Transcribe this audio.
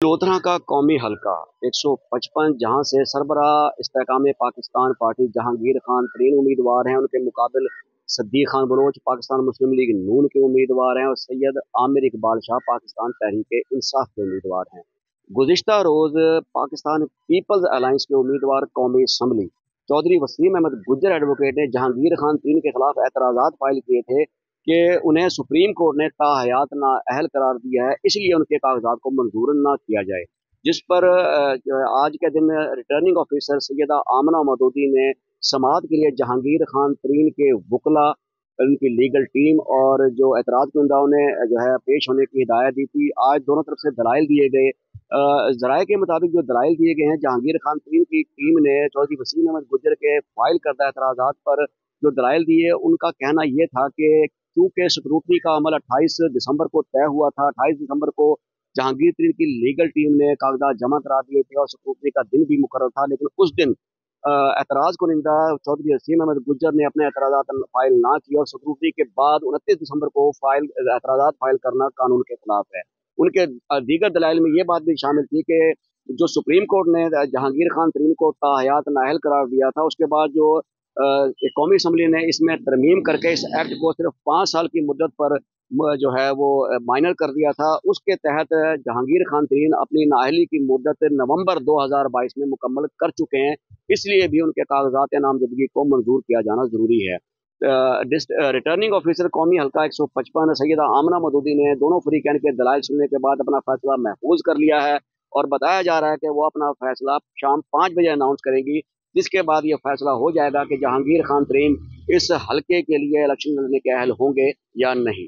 लोधरा का कौमी हल्का 155 जहां से सरबराह इस्तेकाम पाकिस्तान पार्टी जहांगीर खान तरीन उम्मीदवार हैं। उनके मुकाबिल सद्दीक खान बलोच पाकिस्तान मुस्लिम लीग नून के उम्मीदवार हैं और सैयद आमिर इकबाल शाह पाकिस्तान तहरीक इंसाफ के उम्मीदवार हैं। गुज़िश्ता रोज पाकिस्तान पीपल्स अलायंस के उम्मीदवार कौमी असम्बली चौधरी वसीम अहमद गुज्जर एडवोकेट ने जहांगीर खान तरीन के खिलाफ एतराज़ात फाइल किए थे कि उन्हें सुप्रीम कोर्ट ने ताहयात नाअहल करार दिया है, इसलिए उनके कागजात को मंजूर न किया जाए। जिस पर आज के दिन रिटर्निंग ऑफिसर सैयदा आमना मदूदी ने समाअत के लिए जहांगीर खान तरीन के वकला, उनकी लीगल टीम और जो एतराज़ कुंदाओं ने जो है पेश होने की हिदायत दी थी। आज दोनों तरफ से दलाइल दिए गए। जराए के मुताबिक जो दलाइल दिए गए हैं, जहांगीर खान तरीन की टीम ने चौधरी वसीम अहमद गुज्जर के फाइल करदा एतराज़ात पर जो दलाइल दिए, उनका कहना यह था कि क्योंकि स्क्रूटनी का अमल 28 दिसंबर को तय हुआ था। 28 दिसंबर को जहांगीर तरीन की लीगल टीम ने कागजात जमा करा दिए थे और स्क्रूटनी का दिन भी मुकर्रर था, लेकिन उस दिन एतराज़ कुनिंदा चौधरी वसीम अहमद गुज्जर ने अपने एतराज़ात फाइल ना किए और स्क्रूटनी के बाद 29 दिसंबर को एतराज़ात फाइल करना कानून के खिलाफ है। उनके दीगर दलाइल में ये बात भी शामिल थी कि जो सुप्रीम कोर्ट ने जहांगीर खान तरीन को ताहयात नाअहल करार दिया था, उसके बाद जो कौमी असम्बली ने इसमें तरमीम करके इस एक्ट को सिर्फ 5 साल की मुद्दत पर जो है वो माइनर कर दिया था। उसके तहत जहांगीर खान तरीन अपनी नाअहली की मुद्दत नवंबर 2022 में मुकम्मल कर चुके हैं, इसलिए भी उनके कागजात नामजदगी को मंजूर किया जाना ज़रूरी है। रिटर्निंग ऑफिसर कौमी हल्का 155 सैयदा आमना मदूदी ने दोनों फरीकैन के दलाइल सुनने के बाद अपना फैसला महफूज कर लिया है और बताया जा रहा है कि वो अपना फैसला शाम 5 बजे अनाउंस करेगी, जिसके बाद ये फैसला हो जाएगा कि जहांगीर खान तरीन इस हल्के के लिए इलेक्शन लड़ने के अहल होंगे या नहीं।